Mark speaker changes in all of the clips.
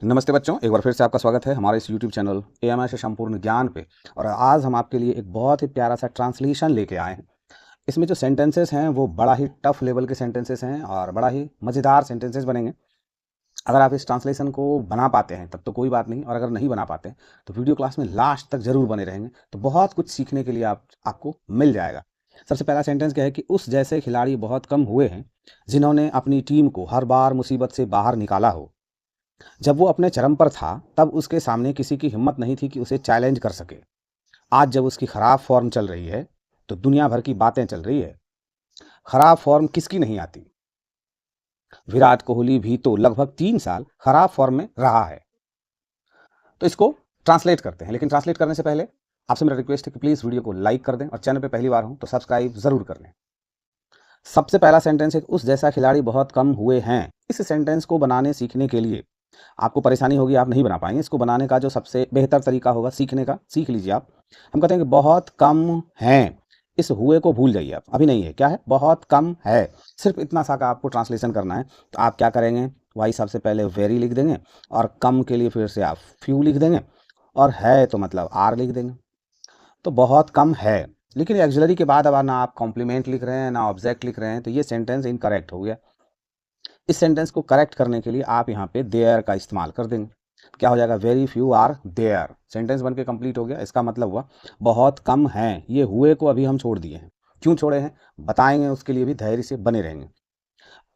Speaker 1: नमस्ते बच्चों, एक बार फिर से आपका स्वागत है हमारे इस YouTube चैनल AMI से संपूर्ण ज्ञान पे। और आज हम आपके लिए एक बहुत ही प्यारा सा ट्रांसलेशन लेके आए हैं। इसमें जो सेंटेंसेस हैं वो बड़ा ही टफ लेवल के सेंटेंसेस हैं और बड़ा ही मज़ेदार सेंटेंसेस बनेंगे। अगर आप इस ट्रांसलेशन को बना पाते हैं तब तो कोई बात नहीं, और अगर नहीं बना पाते तो वीडियो क्लास में लास्ट तक जरूर बने रहेंगे, तो बहुत कुछ सीखने के लिए आपको मिल जाएगा। सबसे पहला सेंटेंस क्या है कि उस जैसे खिलाड़ी बहुत कम हुए हैं जिन्होंने अपनी टीम को हर बार मुसीबत से बाहर निकाला हो। जब वो अपने चरम पर था तब उसके सामने किसी की हिम्मत नहीं थी कि उसे चैलेंज कर सके। आज जब उसकी खराब फॉर्म चल रही है तो दुनिया भर की बातें चल रही है। खराब फॉर्म किसकी नहीं आती? विराट कोहली भी तो लगभग 3 साल खराब फॉर्म में रहा है। तो इसको ट्रांसलेट करते हैं, लेकिन ट्रांसलेट करने से पहले आपसे मेरा रिक्वेस्ट है कि प्लीज़ वीडियो को लाइक कर दें और चैनल पे पहली बार हो तो सब्सक्राइब ज़रूर कर लें। सबसे पहला सेंटेंस है, उस जैसा खिलाड़ी बहुत कम हुए हैं। इस सेंटेंस को बनाने सीखने के लिए आपको परेशानी होगी, आप नहीं बना पाएंगे। इसको बनाने का जो सबसे बेहतर तरीका होगा सीखने का, सीख लीजिए आप। हम कहते हैं कि बहुत कम हैं, इस हुए को भूल जाइए आप, अभी नहीं है, क्या है, बहुत कम है। सिर्फ इतना सा का आपको ट्रांसलेशन करना है। तो आप क्या करेंगे, वाई सबसे पहले वेरी लिख देंगे और कम के लिए फिर से आप फ्यू लिख देंगे और है तो मतलब आर लिख देंगे। तो बहुत कम है, लेकिन एक्सिलरी के बाद अब ना आप कॉम्प्लीमेंट लिख रहे हैं ना ऑब्जेक्ट लिख रहे हैं, तो ये सेंटेंस इनकरेक्ट हो गया। इस सेंटेंस को करेक्ट करने के लिए आप यहाँ पे देयर का इस्तेमाल कर देंगे। क्या हो जाएगा, very few are there. Sentence बन के कंप्लीट हो गया। इसका मतलब हुआ बहुत कम हैं, ये हुए को अभी हम छोड़ दिए हैं। क्यों छोड़े हैं बताएंगे, उसके लिए भी धैर्य से बने रहेंगे।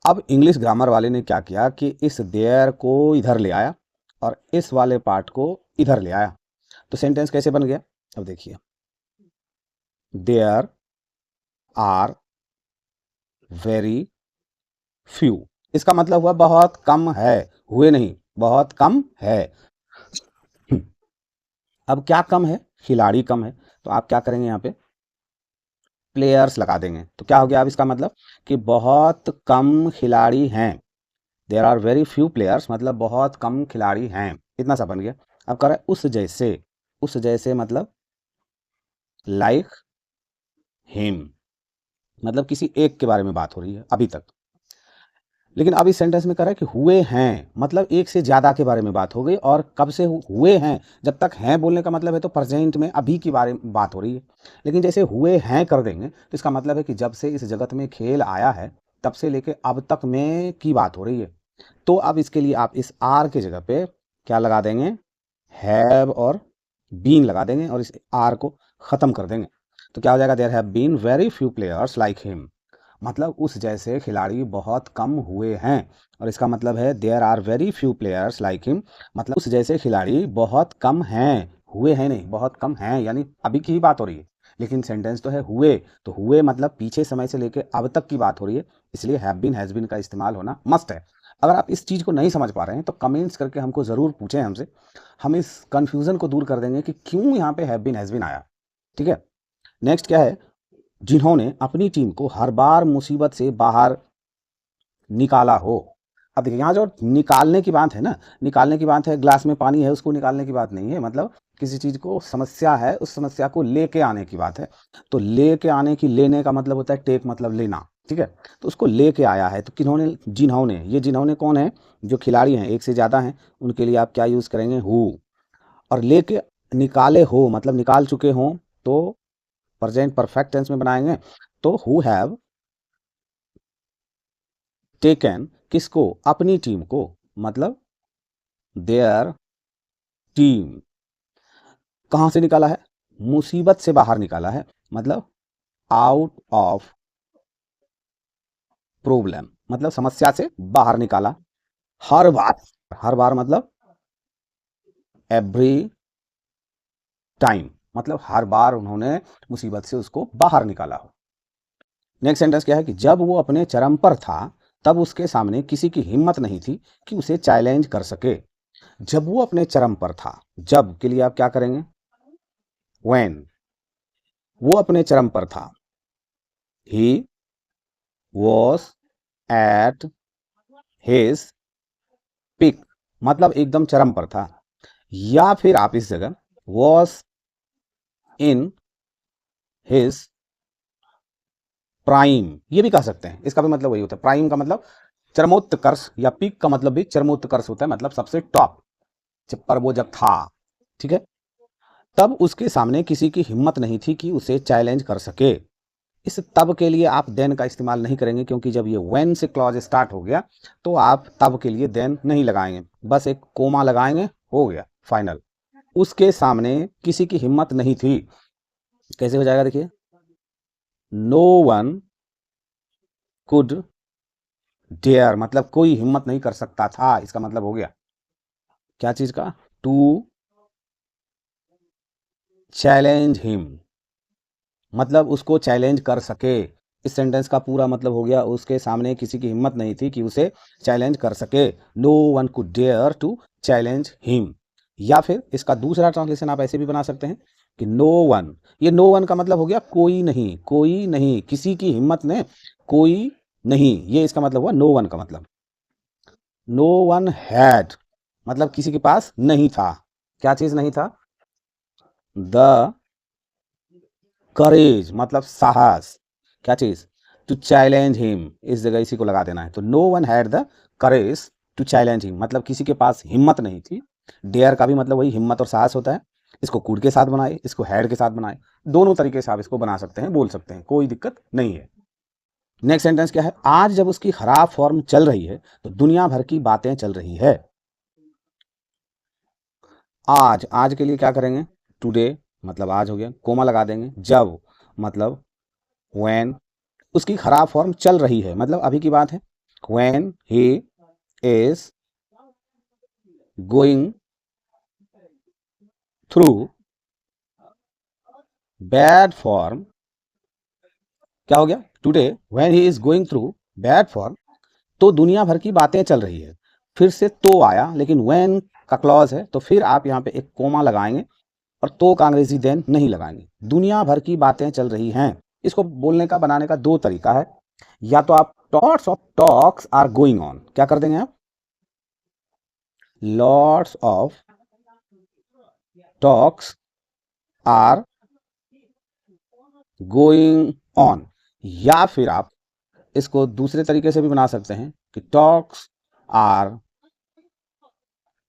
Speaker 1: अब इंग्लिश ग्रामर वाले ने क्या किया कि इस देयर को इधर ले आया और इस वाले पार्ट को इधर ले आया। तो सेंटेंस कैसे बन गया, अब देखिए, देयर आर वेरी फ्यू। इसका मतलब हुआ बहुत कम है, हुए नहीं, बहुत कम है। अब क्या कम है, खिलाड़ी कम है, तो आप क्या करेंगे, यहाँ पे प्लेयर्स लगा देंगे। तो क्या हो गया अब इसका मतलब कि बहुत कम खिलाड़ी हैं। There are very few players, मतलब बहुत कम खिलाड़ी हैं, इतना सा बन गया। अब कर रहे उस जैसे, उस जैसे मतलब लाइक हिम, मतलब किसी एक के बारे में बात हो रही है अभी तक। लेकिन अब इस सेंटेंस में कह रहा है कि हुए हैं, मतलब एक से ज्यादा के बारे में बात हो गई। और कब से हुए हैं, जब तक हैं बोलने का मतलब है तो प्रेजेंट में अभी की बारे में बात हो रही है। लेकिन जैसे हुए हैं कर देंगे तो इसका मतलब है कि जब से इस जगत में खेल आया है तब से लेके अब तक में की बात हो रही है। तो अब इसके लिए आप इस आर के जगह पे क्या लगा देंगे, हैव और बीन लगा देंगे और इस आर को खत्म कर देंगे। तो क्या हो जाएगा, there have been very few players like him, मतलब उस जैसे खिलाड़ी बहुत कम हुए हैं। और इसका मतलब है there are very few players like him, मतलब उस जैसे खिलाड़ी बहुत कम हैं, हुए हैं नहीं, बहुत कम हैं, यानी अभी की ही बात हो रही है। लेकिन सेंटेंस तो है हुए, तो हुए मतलब पीछे समय से लेकर अब तक की बात हो रही है, इसलिए हैव बीन हैज बीन का इस्तेमाल होना मस्ट है। अगर आप इस चीज़ को नहीं समझ पा रहे हैं तो कमेंट्स करके हमको ज़रूर पूछें हमसे, हम इस कन्फ्यूज़न को दूर कर देंगे कि क्यों यहाँ पे हैव बीन हैज़ बीन आया। ठीक है, नेक्स्ट क्या है, जिन्होंने अपनी टीम को हर बार मुसीबत से बाहर निकाला हो। अब देखिए यहाँ जो निकालने की बात है ना, निकालने की बात है, ग्लास में पानी है उसको निकालने की बात नहीं है, मतलब किसी चीज़ को समस्या है उस समस्या को लेके आने की बात है। तो लेके आने की, लेने का मतलब होता है टेक, मतलब लेना। ठीक है, तो उसको लेके आया है। तो किन्होंने, जिन्होंने, ये जिन्होंने कौन है, जो खिलाड़ी हैं एक से ज़्यादा हैं, उनके लिए आप क्या यूज़ करेंगे, हु। और लेके निकाले हो मतलब निकाल चुके हों तो प्रेजेंट परफेक्ट टेंस में बनाएंगे। तो हु हैव टेकन, किसको, अपनी टीम को, मतलब देयर टीम। कहां से निकाला है, मुसीबत से बाहर निकाला है, मतलब आउट ऑफ प्रॉब्लम, मतलब समस्या से बाहर निकाला। हर बार, हर बार मतलब एवरी टाइम, मतलब हर बार उन्होंने मुसीबत से उसको बाहर निकाला हो। नेक्स्ट सेंटेंस क्या है कि जब वो अपने चरम पर था तब उसके सामने किसी की हिम्मत नहीं थी कि उसे चैलेंज कर सके। जब वो अपने चरम पर था, जब के लिए आप क्या करेंगे, व्हेन। वो अपने चरम पर था, he was at his peak, मतलब एकदम चरम पर था। या फिर आप इस जगह वॉज इन हिज प्राइम, ये भी कह सकते हैं। इसका भी मतलब वही होता है, प्राइम का मतलब चरमोत्कर्ष, या पीक का मतलब भी चरमोत्कर्ष होता है, मतलब सबसे टॉप। पर वो जब था, ठीक है, तब उसके सामने किसी की हिम्मत नहीं थी कि उसे चैलेंज कर सके। इस तब के लिए आप देन का इस्तेमाल नहीं करेंगे, क्योंकि जब ये व्हेन से क्लॉज स्टार्ट हो गया तो आप तब के लिए देन नहीं लगाएंगे, बस एक कोमा लगाएंगे, हो गया फाइनल। उसके सामने किसी की हिम्मत नहीं थी, कैसे हो जाएगा देखिए, नो वन कुड डेयर, मतलब कोई हिम्मत नहीं कर सकता था, इसका मतलब हो गया क्या चीज का, टू चैलेंज हिम, मतलब उसको चैलेंज कर सके। इस सेंटेंस का पूरा मतलब हो गया उसके सामने किसी की हिम्मत नहीं थी कि उसे चैलेंज कर सके, no one could dare to challenge him. या फिर इसका दूसरा ट्रांसलेशन आप ऐसे भी बना सकते हैं कि नो वन, ये नो वन का मतलब हो गया कोई नहीं, कोई नहीं, किसी की हिम्मत ने, कोई नहीं, ये इसका मतलब हुआ नो वन का मतलब। नो वन हैड, मतलब किसी के पास नहीं था, क्या चीज नहीं था, द करेज, मतलब साहस, क्या चीज, टू चैलेंज हिम, इस जगह इसी को लगा देना है। तो no one had the courage to challenge him, मतलब किसी के पास हिम्मत नहीं थी। डेयर का भी मतलब वही हिम्मत और साहस होता है। इसको कुड के साथ बनाए, इसको हैड के साथ बनाए, दोनों तरीके से आप इसको बना सकते हैं, बोल सकते हैं, कोई दिक्कत नहीं है। नेक्स्ट सेंटेंस क्या है, आज जब उसकी खराब फॉर्म चल रही है तो दुनिया भर की बातें चल रही है। आज, आज के लिए क्या करेंगे, टुडे, मतलब आज हो गया, कोमा लगा देंगे, जब मतलब व्हेन, उसकी खराब फॉर्म चल रही है, मतलब अभी की बात है, when he is going through bad form, क्या हो गया, today when he is going through bad form, तो दुनिया भर की बातें चल रही है। फिर से तो आया, लेकिन व्हेन का क्लॉज है तो फिर आप यहाँ पे एक कोमा लगाएंगे और तो का अंग्रेजी देन नहीं लगाएंगे। दुनिया भर की बातें चल रही हैं, इसको बोलने का, बनाने का दो तरीका है, या तो आप lots of talks are going on, क्या कर देंगे आप, lots of talks are going on, या फिर आप इसको दूसरे तरीके से भी बना सकते हैं कि talks are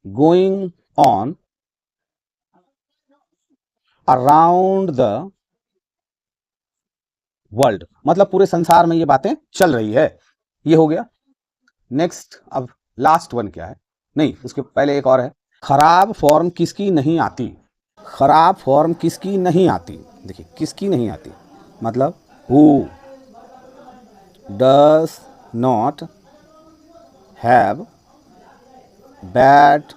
Speaker 1: going on around the world, मतलब पूरे संसार में ये बातें चल रही है। ये हो गया। नेक्स्ट, अब लास्ट वन क्या है, नहीं उसके पहले एक और है, खराब फॉर्म किसकी नहीं आती, खराब फॉर्म किसकी नहीं आती, देखिए किसकी नहीं आती, मतलब who does not have bad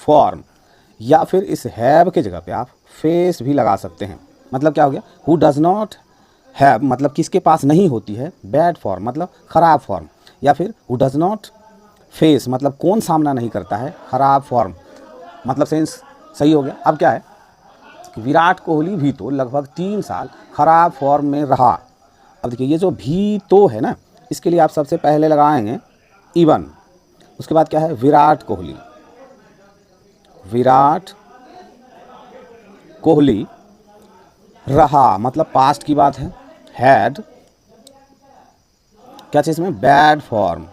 Speaker 1: form, या फिर इस हैव के जगह पे आप फेस भी लगा सकते हैं। मतलब क्या हो गया, हु डज नॉट हैव, मतलब किसके पास नहीं होती है बैड फॉर्म, मतलब खराब फॉर्म, या फिर हु डज नॉट फेस, मतलब कौन सामना नहीं करता है खराब फॉर्म, मतलब सेंस सही हो गया। अब क्या है, विराट कोहली भी तो लगभग 3 साल खराब फॉर्म में रहा। अब देखिए ये जो भी तो है ना, इसके लिए आप सबसे पहले लगाएंगे इवन, उसके बाद क्या है, विराट कोहली, विराट कोहली रहा, मतलब पास्ट की बात है, हैड, क्या चीज़ में, बैड फॉर्म,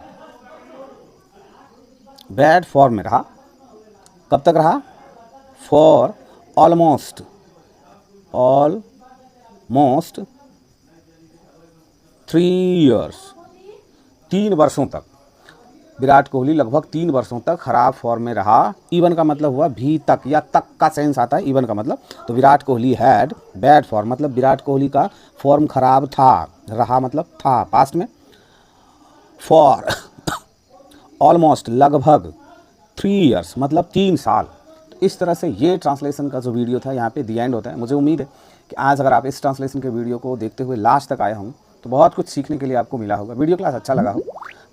Speaker 1: बैड फॉर्म में रहा, कब तक रहा, फॉर ऑलमोस्ट, ऑलमोस्ट 3 ईयर्स, 3 वर्षों तक, विराट कोहली लगभग 3 वर्षों तक खराब फॉर्म में रहा। इवन का मतलब हुआ भी तक, या तक का सेंस आता है इवन का मतलब, तो Virat Kohli had bad form, मतलब विराट कोहली का फॉर्म खराब था, रहा मतलब था पास्ट में, फॉर ऑलमोस्ट लगभग 3 ईयर्स, मतलब 3 साल। इस तरह से ये ट्रांसलेशन का जो वीडियो था यहाँ पे दी एंड होता है। मुझे उम्मीद है कि आज अगर आप इस ट्रांसलेशन के वीडियो को देखते हुए लास्ट तक आए हों तो बहुत कुछ सीखने के लिए आपको मिला होगा। वीडियो क्लास अच्छा लगा हो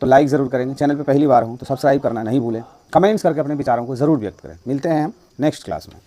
Speaker 1: तो लाइक ज़रूर करेंगे, चैनल पे पहली बार हो तो सब्सक्राइब करना नहीं भूलें, कमेंट्स करके अपने विचारों को ज़रूर व्यक्त करें। मिलते हैं हम नेक्स्ट क्लास में।